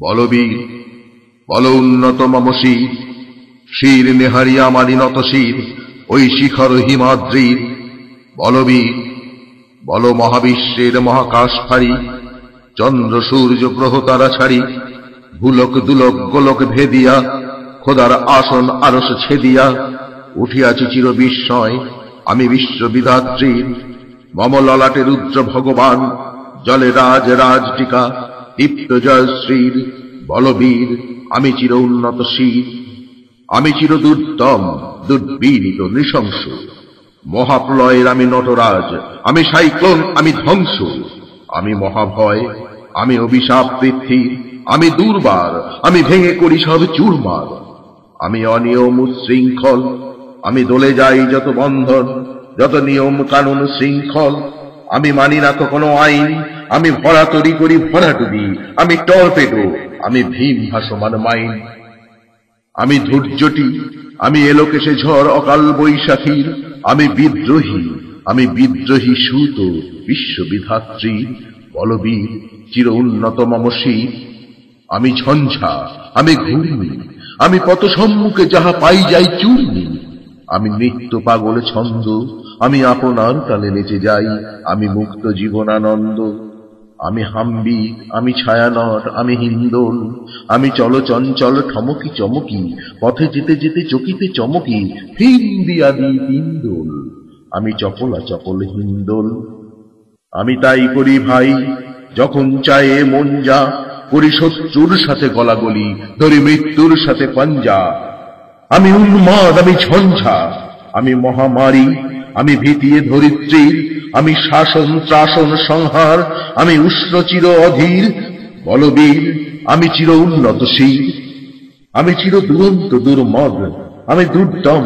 বলবীর বল উন্নত মম শির, শির নেহারি আমারি নত শির ওই শিখর হিমাদ্রির। বলবীর বল মহাবিশ্বের মহাকাশ ফাড়ি, চন্দ্র সূর্য গ্রহ তারা ছাড়ি, ভুলক দুলক গোলক ভেদিয়া খোদার আসন আরশ ছেদিয়া উঠিয়াছি চির বিস্ময় আমি বিশ্ববিধাত্রীর। মম ললাটে রুদ্র ভগবান, জলে রাজ রাজ টিকা দীপ্ত জয়শ্রীর। বলবীর আমি চির উন্নত শির, আমি চির দুর্দম দুর্বীরিত নৃশংস। মহাপ্রলয়ের আমি নটরাজ, আমি সাইক্লোন, আমি ধ্বংস। আমি মহাভয়, আমি অভিশাপ পৃথ্বীর, আমি দুর্বার, আমি ভেঙে করি সব চুরমার। আমি অনিয়ম উচ্ছৃঙ্খল, আমি দলে যাই যত বন্ধন, যত নিয়ম কানুন শৃঙ্খল। আমি মানি না কখনো আইন, আমি ভরা তরি করি ভরাডুবি, আমি টর্পেডো, আমি ভীম ভাসমান মাইন। আমি ধৈর্যটি, আমি এলোকেশে ঝড় অকাল বৈশাখীর, আমি বিদ্রোহী, আমি বিদ্রোহী সুত বিশ্ববিধাত্রীর। বলবীর চির উন্নত মম শির, আমি ঝঞ্ঝা, আমি ঘূর্ণি, আমি পথ সম্মুখে যাহা পাই যাই চূর্ণি। আমি নৃত্য পাগল ছন্দ, আমি আপনার তালে নেচে যাই, আমি মুক্ত জীবনানন্দ। আমি হাম্বি, আমি ছায়ানট, আমি হিন্দোল, আমি চল চঞ্চল ঠমকি চমকি, পথে যেতে যেতে চকিতে চমকি, ফিন দিয়া দি তিনদোল। আমি চপলা চপল হিন্দোল। আমি তাই করি ভাই যখন চায়ে মন যা, করি শত্রুর সাথে গলাগলি, ধরি মৃত্যুর সাথে পাঞ্জা। আমি উন্মাদ, আমি ঝঞ্ঝা, আমি মহামারী, আমি ভীতিয়ে ধরিত্রীর, আমি শাসন ত্রাসন সংহার, আমি উষ্ণ চির অধীর। বলবীর আমি চির উন্নত শির, আমি চির দুরন্ত দুর্মদ, আমি দুর্দম,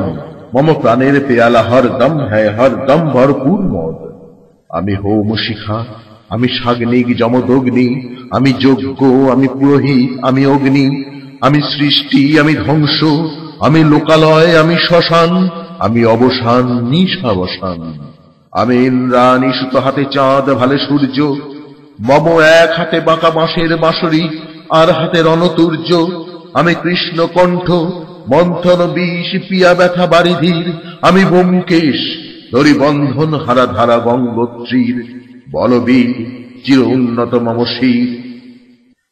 মম প্রাণের পেয়ালা হরদম হ্যায় হরদম ভরপুর মদ। আমি হোম শিখা, আমি সাগ্নিক যমদগ্নি, আমি যজ্ঞ, আমি পুরোহিত, আমি অগ্নি। আমি সৃষ্টি, আমি ধ্বংস, আমি লোকালয়, আমি শ্মশান, আমি অবসান নিশাবসান। আমি ইন্দ্রাণী সুত হাতে চাঁদ ভালে সূর্য, মম এক হাতে বাঁকা বাঁশের বাঁশরি, আর হাতে রণতুর্য। আমি কৃষ্ণ কণ্ঠ, মন্থন বিষ পিয়া ব্যথা বারিধির, আমি ব্যোমকেশ, ধরি বন্ধন হারা ধারা গঙ্গোত্রীর। বলবীর চির উন্নত মম শির,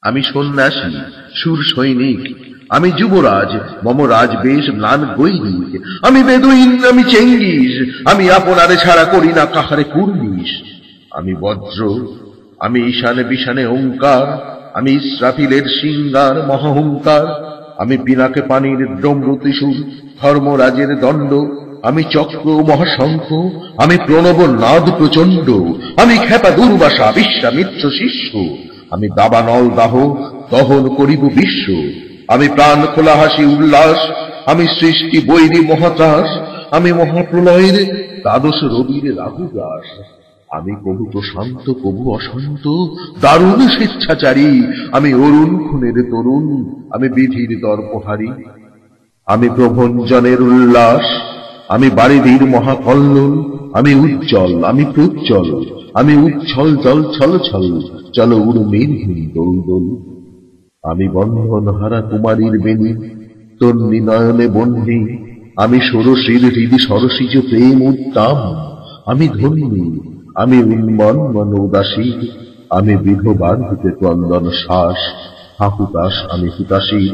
আমি সন্ন্যাসী সুর সৈনিক, আমি যুবরাজ, মম রাজবেশ ম্লান গৈরিক। আমি বেদুইন, আমি চেঙ্গিস, আমি আপনারে ছাড়া করি না কাহারে কুর্নিশ। আমি বজ্র, আমি ঈশানে বিশানে ওঙ্কার, আমি ইসরাফিলের সিঙ্গার মহাহুঙ্কার। আমি পিনাকে পানির ডমরু ত্রিশূল, ধর্মরাজের দণ্ড, আমি চক্র মহাশঙ্খ, আমি প্রণব নাদ প্রচণ্ড। আমি খেপা দুর্বাসা বিশ্বামিত্র শিষ্য, আমি দাবানল দাহ দহন করিব বিশ্ব। আমি প্রাণ খোলা হাসি উল্লাস, আমি সৃষ্টি বৈরী মহাত্রাস, আমি মহাপ্রলয়ের দ্বাদশ রবির রাহুগ্রাস। আমি কবু প্রশান্ত কবু অশান্ত, দারুণ স্বেচ্ছাচারী, আমি অরুণ খুনের তরুণ, আমি বিধির দর্পহারী। আমি প্রভঞ্জনের উল্লাস, আমি বারিধির মহাকল্লোল, আমি উজ্জ্বল, আমি প্রজ্জ্বল, আমি উচ্ছল জল ছল ছল, চল উর্মির দোল দোল। আমি বন্ধন হারা কুমারীর বেণী, তন্নি নয়নে বন্দি, আমি ষোড়শীর হৃদি সরসিজ প্রেম উত্তাম। আমি ধন্যী, আমি উন্মন্মন উদাসী, আমি বিধবার হতে ক্রন্দন শ্বাস, হাহুতাস আমি হুতাশী।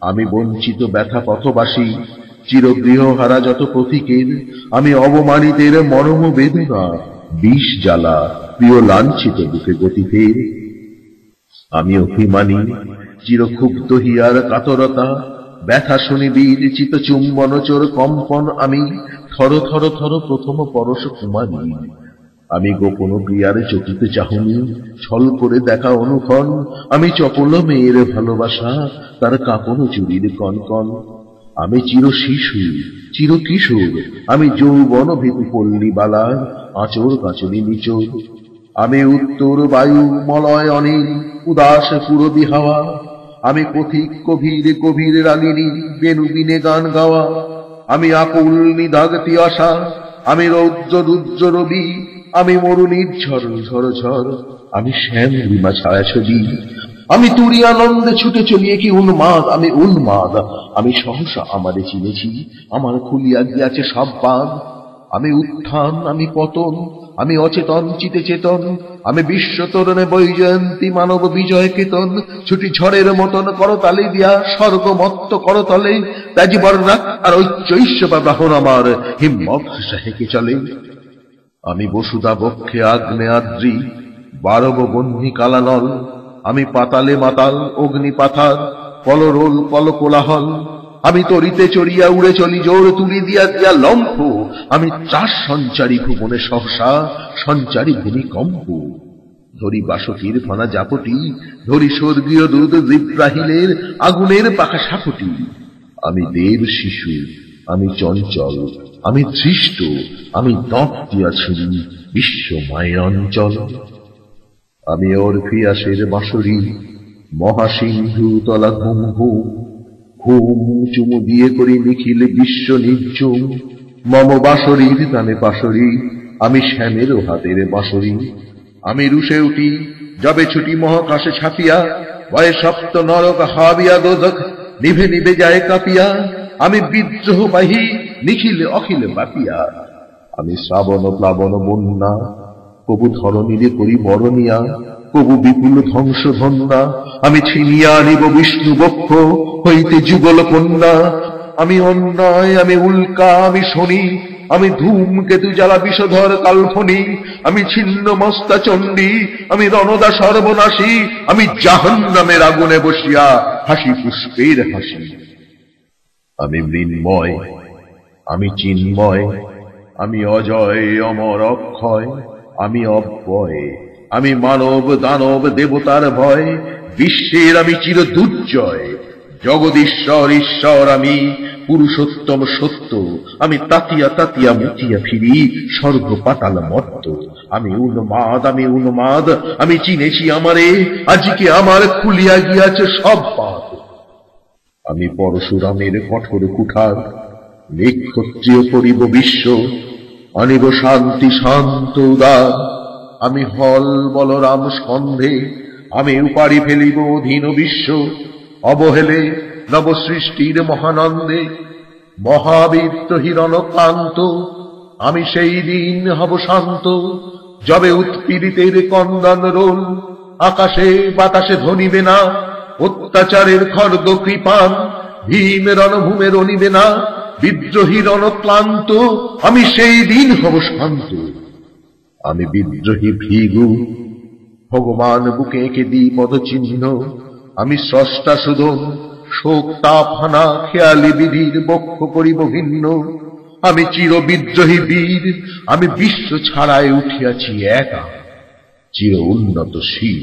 আমি বঞ্চিত ব্যথা পথবাসী, চিরগৃহহারা যত প্রতীকের, আমি অবমানিতের মরম বেদনা, বিষ জ্বালা প্রিয় লাঞ্ছিত বুকে গতিতের। আমি অভিমানী, চিরক্ষুব্ধ হিয়ার কাতরতা, ব্যথা শুনিবীর চিত চুম্বনচোর কম্পন। আমি থর থর থর প্রথম পরশ কুমারী, আমি গোপন প্রিয়ার চকিত চাহনি, ছল করে দেখা অনুক্ষণ। আমি চপল মেয়ের ভালোবাসা, তার কাঁপন চুরির কনকন। আমি চির শিশু, চির কিশোর, আমি যৌবন ভীতু পল্লী বালার আঁচর কাঁচনি নিচোর। আমি উত্তর বায়ু মলয় অনিল, উদাস পুরবী হাওয়া, আমি পথিক কবির কবির রাগিনী, বেণুবিনে গান গাওয়া। আমি আকুল নিদাগতি আশা, আমি রৌদ্র রুদ্র রবি, আমি মরুনির ঝড় ঝড় ঝড়, আমি শ্যাম রিমা ছায়া ছবি। আমি তুরি আনন্দে ছুটে চলিয়ে কি উন্মাদ, আমি উন্মাদ। আমি সহসা আমারে চিনেছি, আমার খুলিয়া গিয়াছে সব বাঁধ। আমি উত্থান, আমি পতন, আমি অচেতন চিতে চেতন, আমি বিশ্ব তরণে বৈজয়ন্তী মানব বিজয় কেতন। ছুটি ঝড়ের মতন করতালি দিয়া স্বর্গমত্ত করতলে, ত্যাজিবর রাত আর ঐশ্বৈশ্য বা বাহন আমার হিম্মত হেঁকে চলে। আমি বসুদা বক্ষে আগ্নেয়াদ্রি, বারব বহ্নি কালানল। আমি পাতালে মাতাল অগ্নি পাথার, কলরোল কল কোলাহল। আমি তরিতে চড়িয়া উড়ে চলি জোর তুলি দিয়া দিয়া লম্ফ। আমি ত্রাস সঞ্চারী ভুবনে সহসা সঞ্চারী ভূমিকম্প। ধরি বাসকির ফনা জাপটি, ধরি স্বর্গীয় দুধ জিব্রাহিলের আগুনের পাখা সাপটি। আমি দেব শিশু, আমি চঞ্চল, আমি সৃষ্ট, আমি দপ দিয়াছি বিশ্ব মায়ের অঞ্চল। আমি অরফিয়াসের বাঁশরি, মহাসিন্ধু তলা ঘুম ঘুম। ঘুম চুমু দিয়ে করি নিখিল বিশ্ব নির্ঝুম। মম বাঁশরীর গানে পাশরি, আমি শ্যামের হাতের বাঁশরি। আমি রুশে উঠি যাবে ছুটি মহাকাশে ছাপিয়া, ভয়ে সপ্ত নরক হাবিয়া দোজখ নিভে নিভে যায় কাঁপিয়া। আমি বিদ্রোহ বাহি নিখিল অখিল বাপিয়া। আমি শ্রাবণ প্লাবন বন্যা, কবু ধরণীরে করি বরণিয়া, কবু বিপুল ধ্বংস ধন্যা। আমি ছিনিয়া নিব বিষ্ণু বক্ষ হইতে যুগল কন্যা। আমি অন্যায়, আমি উল্কা, আমি শনি, আমি ধূমকেতু জ্বালা বিষধর কাল্পনি। আমি ছিন্ন মস্তা চণ্ডী, আমি রণদা সর্বনাশী। আমি জাহান্নামের আগুনে বসিয়া হাসি পুষ্পের হাসি। আমি মৃন্ময়, আমি চিন্ময়, আমি অজয় অমর অক্ষয়, আমি অব্যয়, আমি মানব দানব দেবতার ভয়। বিশ্বের আমি চির দুর্জয়, জগদীশ্বর ঈশ্বর আমি, পুরুষোত্তম সত্য। আমি তাতিয়া তাতিয়া মুতিয়া ফিরি স্বর্গ পাতাল মত্ত। আমি উন্মাদ, আমি উন্মাদ, আমি চিনেছি আমারে, আজকে আমার খুলিয়া গিয়াছে সব বাঁধ। আমি পরশুরামের কঠোর কুঠার, নিক্ষত্রিয় করিব বিশ্ব, আনিব শান্তি শান্ত উদার। আমি হল বলরাম স্কন্ধে, আমি উপাড়ি ফেলিব অধীন বিশ্ব। অবহেলে নবসৃষ্টির মহানন্দে, মহাবীর্য হিরণ ক্লান্ত। আমি সেই দিন হব শান্ত, যবে উৎপীড়িতের কন্দন রোল আকাশে বাতাসে ধ্বনিবে না। অত্যাচারের খর্গ কৃপান ভীম রণভূমে রণিবে না। বিদ্রোহী রণক্লান্ত, আমি সেই দিন হব শান্ত। আমি বিদ্রোহী ভৃগু, ভগবান বুকে এঁকে দিই পদচিহ্ন। আমি স্রষ্টা সুদন, শোক তাপ হানা খেয়ালি বিধির বক্ষ করিব ভিন্ন। আমি চির বিদ্রোহী বীর, আমি বিশ্ব ছাড়ায় উঠিয়াছি একা, চির উন্নত শীল।